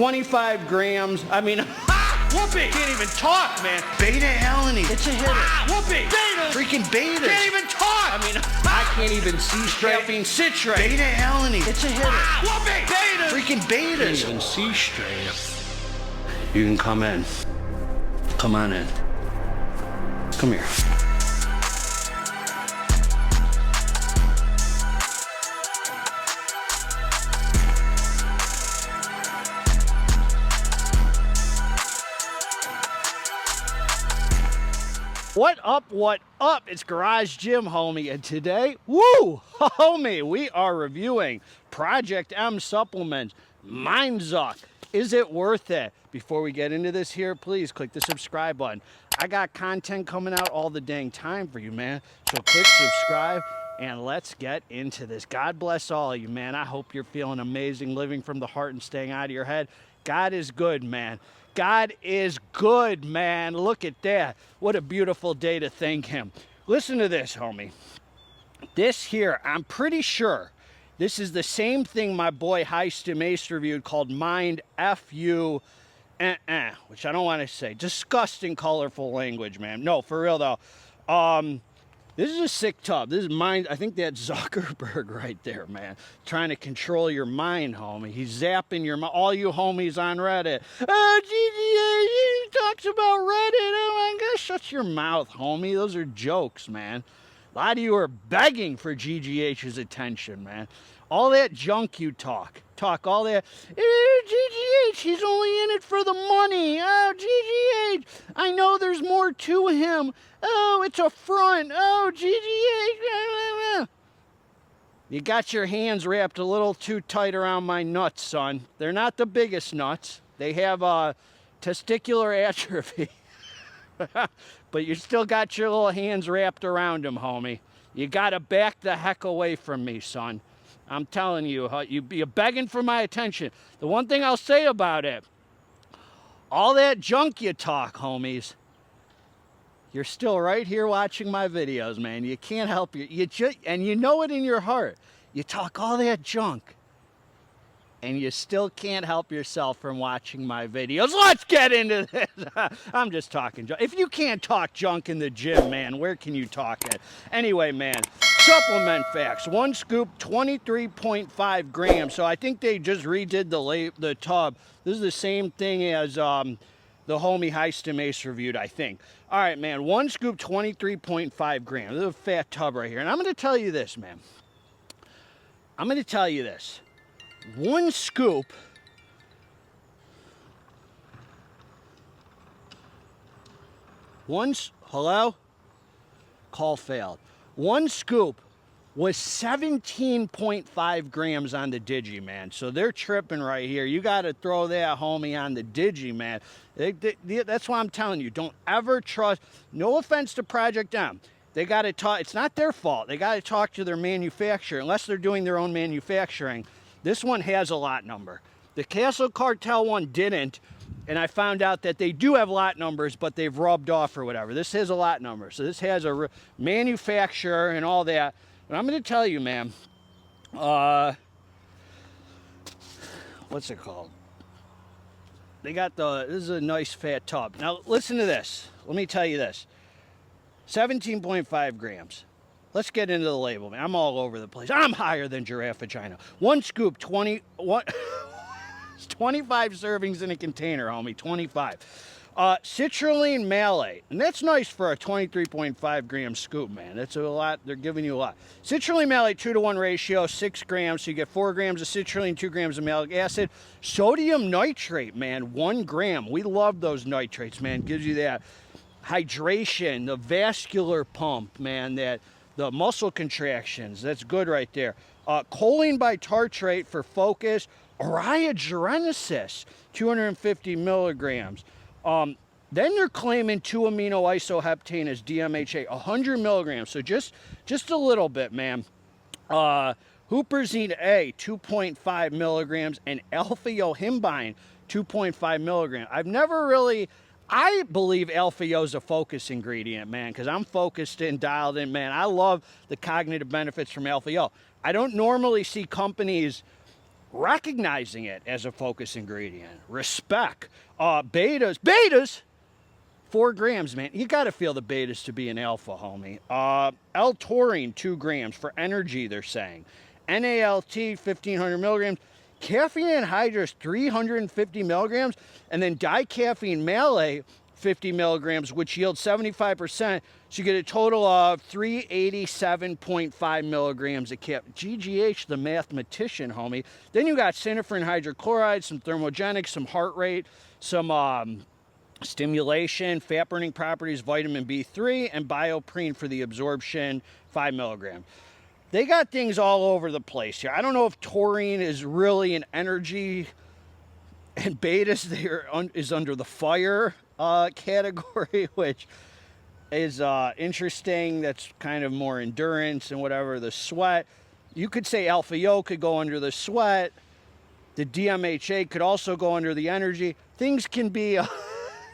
25 grams. I mean, whoopee! Can't even talk, man. Beta-alanine. It's a hitter. Whoopee! Beta! Freaking beta! Can't even talk! I mean, I can't even see straight. Caffeine citrate. Beta-alanine. It's a hitter. Whoopee! Beta! Freaking beta! Can't even see straight. You can come in. Come on in. Come here. What up, what up? It's Garage Gym Homie, and today, woo, homie, we are reviewing Project M supplements, MINDFU. Is it worth it? Before we get into this here, please click the subscribe button. I got content coming out all the dang time for you, man. So click subscribe and let's get into this. God bless all of you, man. I hope you're feeling amazing, living from the heart and staying out of your head. God is good, man. God is good, man. Look at that. What a beautiful day to thank him. Listen to this, homie. This here, I'm pretty sure this is the same thing my boy Xtremis reviewed called MINDFU K, which I don't want to say. Disgusting, colorful language, man. No, for real, though. This is a sick tub. This is mind. I think that's Zuckerberg right there, man. Trying to control your mind, homie. He's zapping your mind. All you homies on Reddit. Oh, GGH, he talks about Reddit. Oh, my gosh. Shut your mouth, homie. Those are jokes, man. A lot of you are begging for GGH's attention, man. All that junk you talk all that, GGH, he's only in it for the money. Oh, GGH, I know there's more to him. Oh, it's a front. Oh, GGH. You got your hands wrapped a little too tight around my nuts, son. They're not the biggest nuts. They have testicular atrophy. But you still got your little hands wrapped around them, homie. You got to back the heck away from me, son. I'm telling you, you're begging for my attention. The one thing I'll say about it, all that junk you talk, homies, you're still right here watching my videos, man. You can't help it. And you know it in your heart. You talk all that junk, and you still can't help yourself from watching my videos. Let's get into this. I'm just talking junk. If you can't talk junk in the gym, man, where can you talk it? Anyway, man, supplement facts. One scoop, 23.5 grams. So I think they just redid the tub. This is the same thing as the homie Xtremis reviewed, I think. All right, man, one scoop, 23.5 grams. This is a fat tub right here. And I'm going to tell you this, man. I'm going to tell you this. One scoop hello? Call failed. One scoop was 17.5 grams on the Digi, man. So they're tripping right here. You got to throw that homie on the Digi, man. That's why I'm telling you, don't ever trust. No offense to Project M. They got to talk. It's not their fault. They got to talk to their manufacturer, unless they're doing their own manufacturing. This one has a lot number. The Xtremis Cartel one didn't, and I found out that they do have lot numbers, but they've rubbed off or whatever. This has a lot number, so this has a manufacturer and all that. But I'm going to tell you, man, what's it called? They got this is a nice fat tub. Now, listen to this. Let me tell you this. 17.5 grams. Let's get into the label, man. I'm all over the place. I'm higher than giraffe vagina. One scoop, 25 servings in a container, homie. 25. Citrulline malate. And that's nice for a 23.5 gram scoop, man. That's a lot. They're giving you a lot. Citrulline malate, 2-to-1 ratio, 6 grams. So you get 4 grams of citrulline, 2 grams of malic acid. Sodium nitrate, man, 1 gram. We love those nitrates, man. Gives you that hydration, the vascular pump, man, that the muscle contractions. That's good right there. Choline bitartrate for focus. Oriogenesis, 250 milligrams. Then they're claiming 2-amino isoheptane as DMHA, 100 milligrams. So just a little bit, man. Huperzine A, 2.5 milligrams, and alpha-yohimbine, 2.5 milligrams. I've never really I believe Alpha-Yo is a focus ingredient, man, because I'm focused and dialed in, man. I love the cognitive benefits from Alpha-Yo. I don't normally see companies recognizing it as a focus ingredient. Respect. Betas, 4 grams, man. You got to feel the betas to be an alpha, homie. L-taurine, 2 grams for energy, they're saying. NALT, 1,500 milligrams. Caffeine anhydrous, 350 milligrams. And then dicaffeine malate, 50 milligrams, which yields 75%. So you get a total of 387.5 milligrams of GGH, the mathematician, homie. Then you got synephrine hydrochloride, some thermogenics, some heart rate, some stimulation, fat burning properties, vitamin B3, and bioprene for the absorption, 5 milligrams. They got things all over the place here. I don't know if taurine is really an energy, and betas is under the fire category, which is interesting. That's kind of more endurance and whatever. The sweat, you could say alpha yo could go under the sweat. The DMHA could also go under the energy. Things can be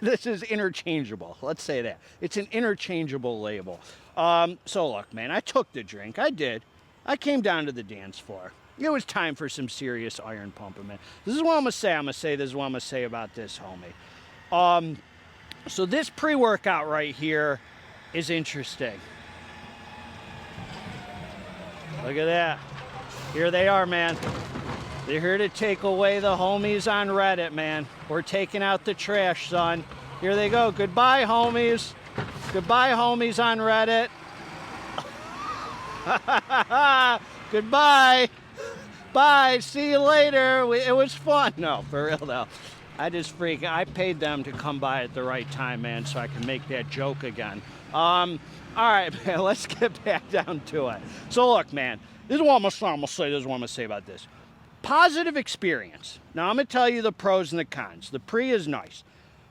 this is interchangeable, let's say that. It's an interchangeable label. So look, man, I took the drink. I did. I came down to the dance floor. It was time for some serious iron pumping, man. This is what I'm gonna say. This is what I'm gonna say about this, homie. So this pre-workout right here is interesting. Look at that. Here they are, man. They're here to take away the homies on Reddit, man. We're taking out the trash, son. Here they go. Goodbye, homies. Goodbye, homies on Reddit. Goodbye. Bye. See you later. It was fun. No, for real, though. I paid them to come by at the right time, man, so I can make that joke again. All right, man, let's get back down to it. So, look, man, this is what I'm going to say. This is what I'm going to say about this. Positive experience. Now, I'm going to tell you the pros and the cons. The pre is nice.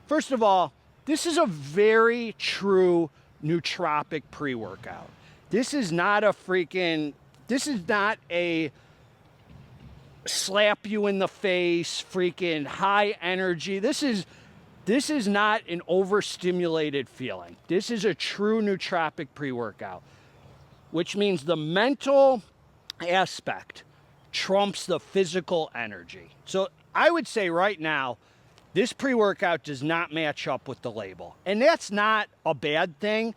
First of all, this is a very true nootropic pre-workout. This is not a slap you in the face, freaking high energy. This is not an overstimulated feeling. This is a true nootropic pre-workout, which means the mental aspect trumps the physical energy. So I would say right now, this pre-workout does not match up with the label. And that's not a bad thing.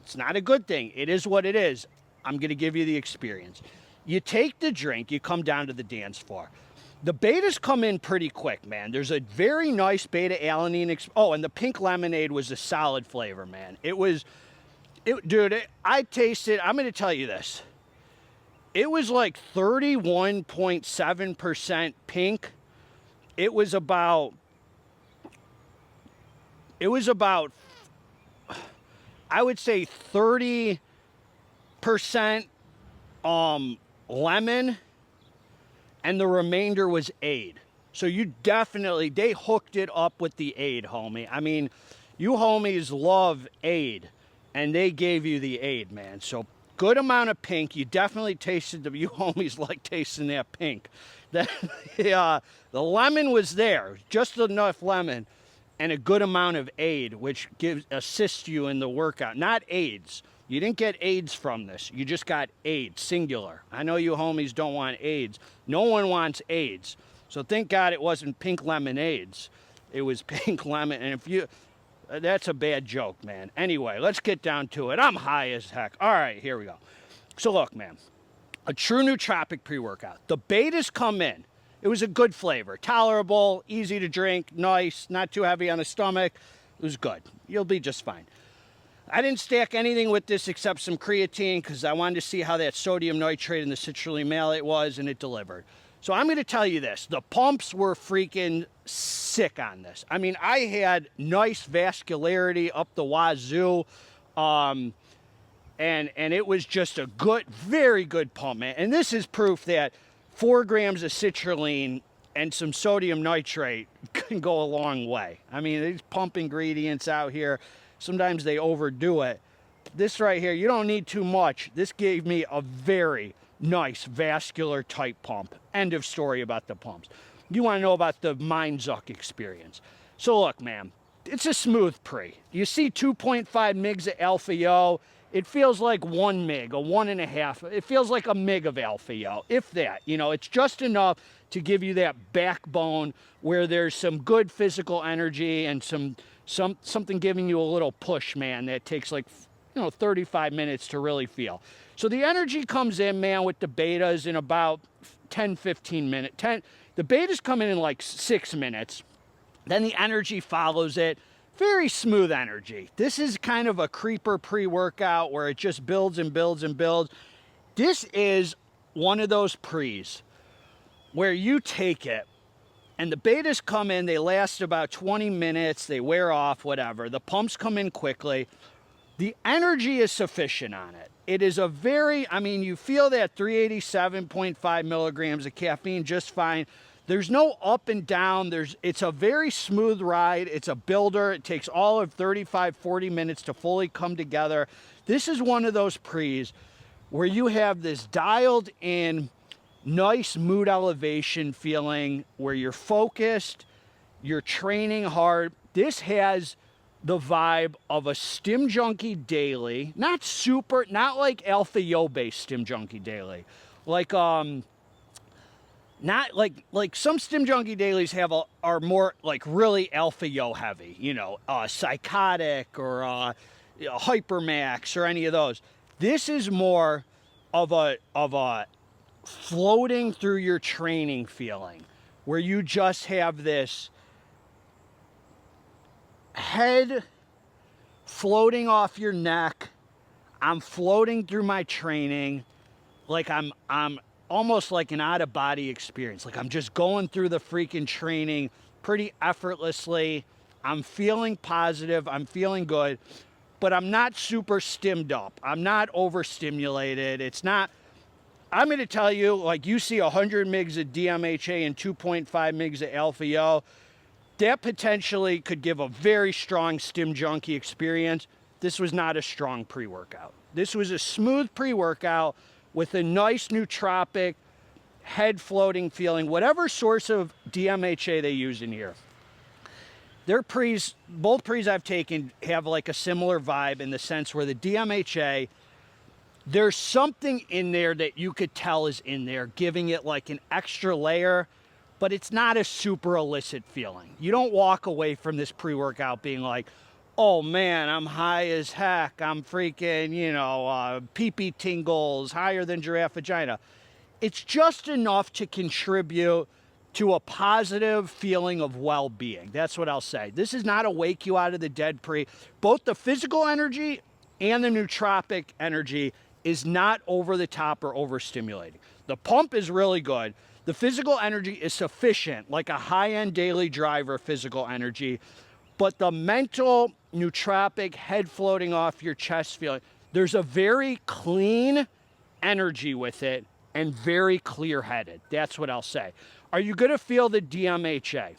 It's not a good thing. It is what it is. I'm going to give you the experience. You take the drink, you come down to the dance floor. The betas come in pretty quick, man. There's a very nice beta-alanine. Oh, and the pink lemonade was a solid flavor, man. I tasted, I'm going to tell you this. It was like 31.7% pink. It was about, I would say 30% lemon, and the remainder was aid. So they hooked it up with the aid, homie. I mean, you homies love aid, and they gave you the aid, man. So good amount of pink. You definitely tasted you homies like tasting that pink. The lemon was there, just enough lemon, and a good amount of aid, which assists you in the workout. Not AIDS. You didn't get AIDS from this. You just got AIDS, singular. I know you homies don't want AIDS. No one wants AIDS. So thank God it wasn't pink lemonades. It was pink lemon. And that's a bad joke, man. Anyway, let's get down to it. I'm high as heck. All right, here we go. So look, man, a true nootropic pre-workout. The betas come in. It was a good flavor, tolerable, easy to drink, nice, not too heavy on the stomach. It was good. You'll be just fine. I didn't stack anything with this except some creatine because I wanted to see how that sodium nitrate and the citrulline malate was, and it delivered. So I'm going to tell you this. The pumps were freaking sick on this. I mean, I had nice vascularity up the wazoo, and it was just a good, very good pump, man. And this is proof that 4 grams of citrulline and some sodium nitrate can go a long way. I mean, these pump ingredients out here, sometimes they overdo it. This right here, you don't need too much. This gave me a very nice vascular type pump. End of story about the pumps. You want to know about the MINDFU K experience. So look, man, it's a smooth pre. You see 2.5 mgs of alpha yo. it feels like 1 mig, a 1.5. It feels like a mig of alpha yo, if that. You know, it's just enough to give you that backbone where there's some good physical energy and something giving you a little push, man, that takes like, 35 minutes to really feel. So the energy comes in, man, with the betas in about 10, 15 minutes. The betas come in like 6 minutes. Then the energy follows it. Very smooth energy. This is kind of a creeper pre-workout where it just builds and builds and builds. This is one of those pre's where you take it and the betas come in, they last about 20 minutes, they wear off, whatever. The pumps come in quickly. The energy is sufficient on it. It is a very, I mean, you feel that 387.5 milligrams of caffeine just fine. There's no up and down. It's a very smooth ride. It's a builder. It takes all of 35, 40 minutes to fully come together. This is one of those pre's where you have this dialed in, nice mood elevation feeling where you're focused, you're training hard. This has the vibe of a stim-junky daily, not like alpha yo based stim-junky daily, like not like some stim-junky dailies are more like really alpha yo heavy, psychotic or hypermax or any of those. This is more of a floating through your training feeling where you just have this head floating off your neck. I'm floating through my training like I'm almost like an out-of-body experience. Like I'm just going through the freaking training pretty effortlessly. I'm feeling positive. I'm feeling good, but I'm not super stimmed up. I'm not overstimulated. It's not, I'm going to tell you, like you see 100 mgs of DMHA and 2.5 mgs of alpha yo, that potentially could give a very strong stim-junky experience. This was not a strong pre-workout. This was a smooth pre-workout with a nice nootropic, head floating feeling, whatever source of DMHA they use in here. Their pre's, both pre's I've taken have like a similar vibe in the sense where the DMHA, there's something in there that you could tell is in there, giving it like an extra layer, but it's not a super illicit feeling. You don't walk away from this pre-workout being like, oh man, I'm high as heck. I'm freaking, pee-pee tingles, higher than giraffe vagina. It's just enough to contribute to a positive feeling of well-being. That's what I'll say. This is not a wake you out of the dead pre. Both the physical energy and the nootropic energy is not over the top or overstimulating. The pump is really good. The physical energy is sufficient, like a high-end daily driver physical energy. But the mental nootropic head floating off your chest feeling, there's a very clean energy with it and very clear-headed. That's what I'll say. Are you going to feel the DMHA?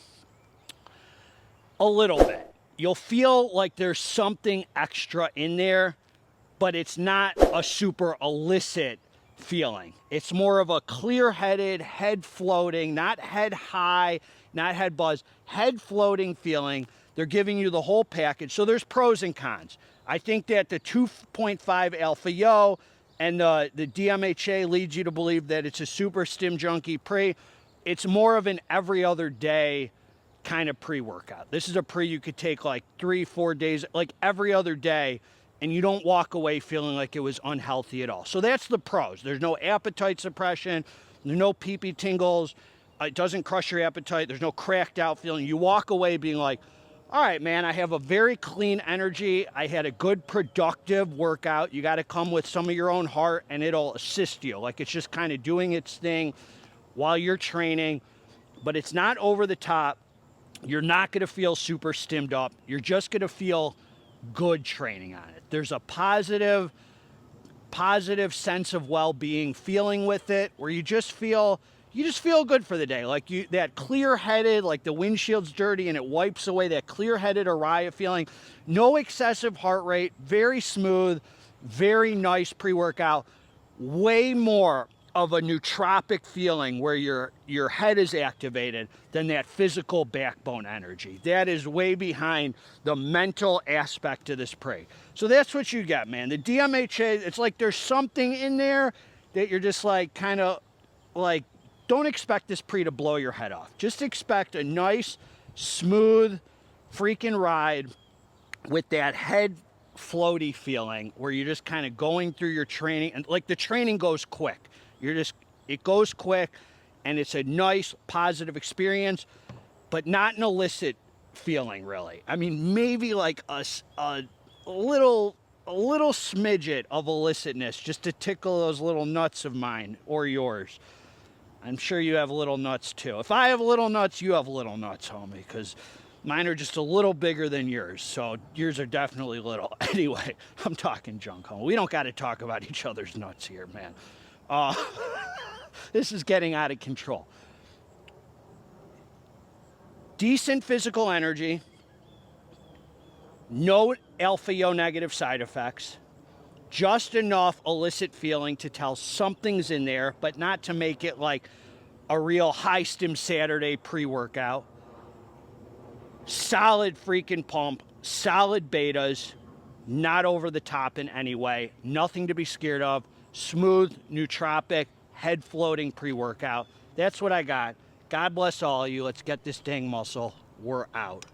A little bit. You'll feel like there's something extra in there, but it's not a super illicit feeling. It's more of a clear-headed, head floating, not head high, not head buzz, head floating feeling. They're giving you the whole package. So there's pros and cons. I think that the 2.5 alpha yo and the DMHA leads you to believe that it's a super stim-junky pre. It's more of an every other day kind of pre-workout. This is a pre you could take like 3-4 days, like every other day, and you don't walk away feeling like it was unhealthy at all. So that's the pros. There's no appetite suppression. There's no pee-pee tingles. It doesn't crush your appetite. There's no cracked out feeling. You walk away being like, all right, man, I have a very clean energy. I had a good productive workout. You got to come with some of your own heart and it'll assist you. Like it's just kind of doing its thing while you're training, but it's not over the top. You're not going to feel super stimmed up. You're just going to feel good training on it. There's a positive sense of well-being feeling with it where you just feel good for the day. Like that clear-headed, like the windshield's dirty and it wipes away that clear-headed Araya feeling. No excessive heart rate, very smooth, very nice pre-workout. Way more of a nootropic feeling where your head is activated than that physical backbone energy. That is way behind the mental aspect of this pre. So that's what you get, man. The DMHA, it's like there's something in there that you're just like kind of like, don't expect this pre to blow your head off. Just expect a nice, smooth freaking ride with that head floaty feeling where you're just kind of going through your training, and like the training goes quick. It goes quick, and it's a nice positive experience, but not an illicit feeling really. I mean, maybe like a little smidget of illicitness just to tickle those little nuts of mine or yours. I'm sure you have little nuts too. If I have little nuts, you have little nuts, homie, because mine are just a little bigger than yours, so yours are definitely little. Anyway, I'm talking junk, homie. We don't got to talk about each other's nuts here, man. This is getting out of control. Decent physical energy, no alpha-O negative side effects, just enough illicit feeling to tell something's in there, but not to make it like a real high stim Saturday pre-workout. Solid freaking pump, solid betas, not over the top in any way, nothing to be scared of. Smooth, nootropic, head floating pre-workout. That's what I got. God bless all of you. Let's get this dang muscle. We're out.